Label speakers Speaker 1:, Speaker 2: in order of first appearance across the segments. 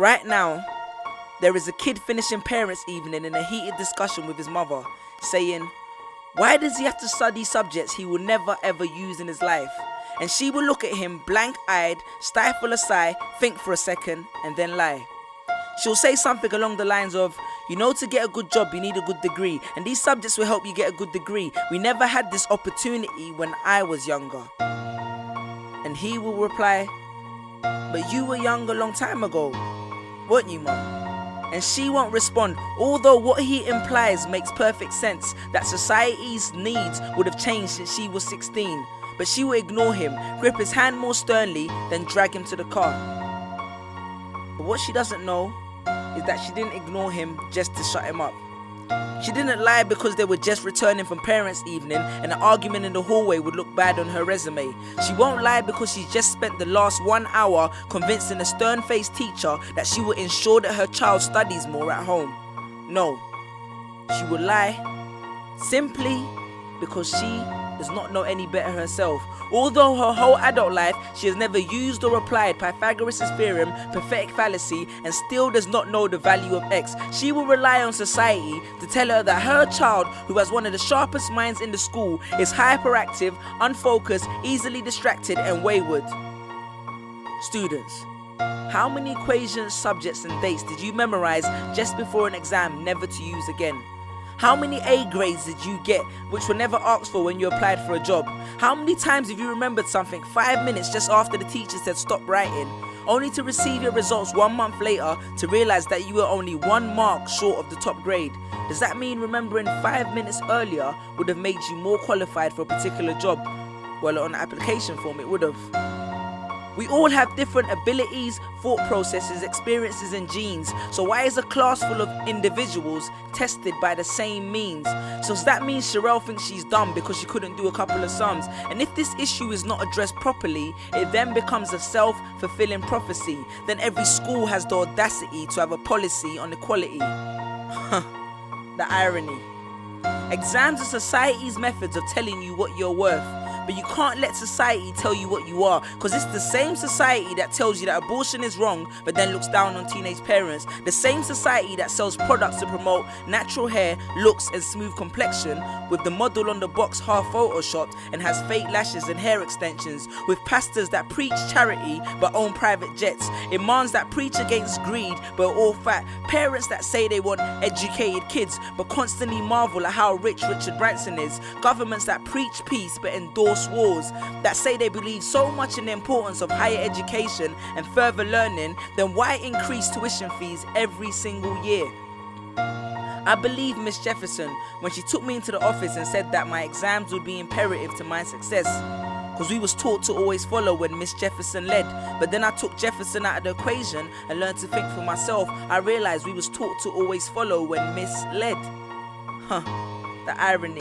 Speaker 1: Right now, there is a kid finishing parents' evening in a heated discussion with his mother, saying, why does he have to study subjects he will never ever use in his life? And she will look at him blank-eyed, stifle a sigh, think for a second, and then lie. She'll say something along the lines of, you know, to get a good job you need a good degree, and these subjects will help you get a good degree. We never had this opportunity when I was younger. And he will reply, but you were young a long time ago, weren't you, Mum? And she won't respond, although what he implies makes perfect sense, that society's needs would have changed since she was 16. But she will ignore him, grip his hand more sternly, then drag him to the car. But what she doesn't know is that she didn't ignore him just to shut him up. She didn't lie because they were just returning from parents' evening and an argument in the hallway would look bad on her resume. She won't lie because she just spent the last 1 hour convincing a stern-faced teacher that she will ensure that her child studies more at home. No, she will lie simply because she does not know any better herself. Although her whole adult life she has never used or applied Pythagoras' theorem, pathetic fallacy, and still does not know the value of X, she will rely on society to tell her that her child, who has one of the sharpest minds in the school, is hyperactive, unfocused, easily distracted, and wayward. Students, how many equations, subjects, and dates did you memorize just before an exam never to use again? How many A grades did you get which were never asked for when you applied for a job? How many times have you remembered something 5 minutes just after the teacher said stop writing, only to receive your results 1 month later to realize that you were only 1 mark short of the top grade? Does that mean remembering 5 minutes earlier would have made you more qualified for a particular job? Well, on the application form it would have. We all have different abilities, thought processes, experiences, and genes. So why is a class full of individuals tested by the same means? So does that mean Sherelle thinks she's dumb because she couldn't do a couple of sums? And if this issue is not addressed properly, it then becomes a self-fulfilling prophecy. Then every school has the audacity to have a policy on equality. The irony. Exams are society's methods of telling you what you're worth. But you can't let society tell you what you are, because it's the same society that tells you that abortion is wrong but then looks down on teenage parents. The same society that sells products to promote natural hair, looks, and smooth complexion, with the model on the box half photoshopped and has fake lashes and hair extensions, with pastors that preach charity but own private jets, imams that preach against greed but are all fat, parents that say they want educated kids but constantly marvel at how rich Richard Branson is, governments that preach peace but endorse wars, that say they believe so much in the importance of higher education and further learning, then why increase tuition fees every single year? I believe Miss Jefferson when she took me into the office and said that my exams would be imperative to my success, because we was taught to always follow when Miss Jefferson led. But then I took Jefferson out of the equation and learned to think for myself. I realized we was taught to always follow when Miss led. The irony.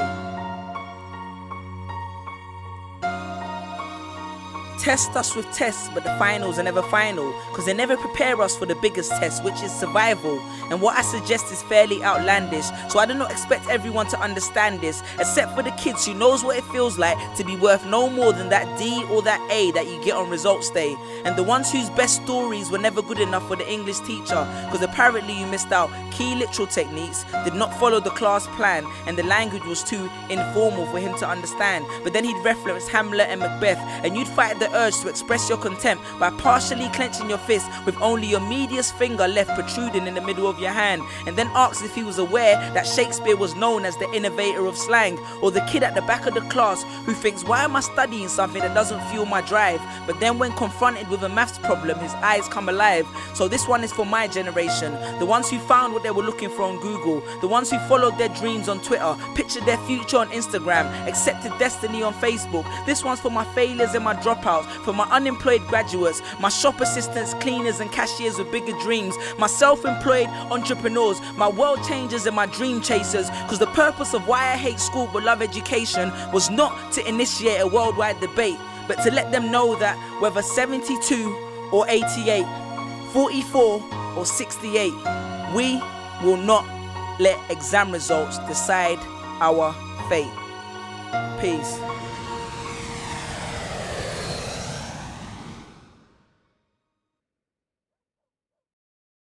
Speaker 1: Test us with tests, but the finals are never final, because they never prepare us for the biggest test, which is survival. And what I suggest is fairly outlandish, so I do not expect everyone to understand this, except for the kids who knows what it feels like to be worth no more than that D or that A that you get on results day, and the ones whose best stories were never good enough for the English teacher, because apparently you missed out key literal techniques, did not follow the class plan, and the language was too informal for him to understand. But then he'd reference Hamlet and Macbeth, and you'd fight the urge to express your contempt by partially clenching your fist with only your medius finger left protruding in the middle of your hand, and then asked if he was aware that Shakespeare was known as the innovator of slang. Or the kid at the back of the class who thinks, why am I studying something that doesn't fuel my drive? But then when confronted with a maths problem, his eyes come alive. So this one is for my generation, the ones who found what they were looking for on Google, the ones who followed their dreams on Twitter, pictured their future on Instagram, accepted destiny on Facebook. This one's for my failures and my dropouts, for my unemployed graduates, my shop assistants, cleaners and cashiers with bigger dreams, my self-employed entrepreneurs, my world changers and my dream chasers, because the purpose of why I hate school but love education was not to initiate a worldwide debate, but to let them know that whether 72 or 88, 44 or 68, we will not let exam results decide our fate. Peace.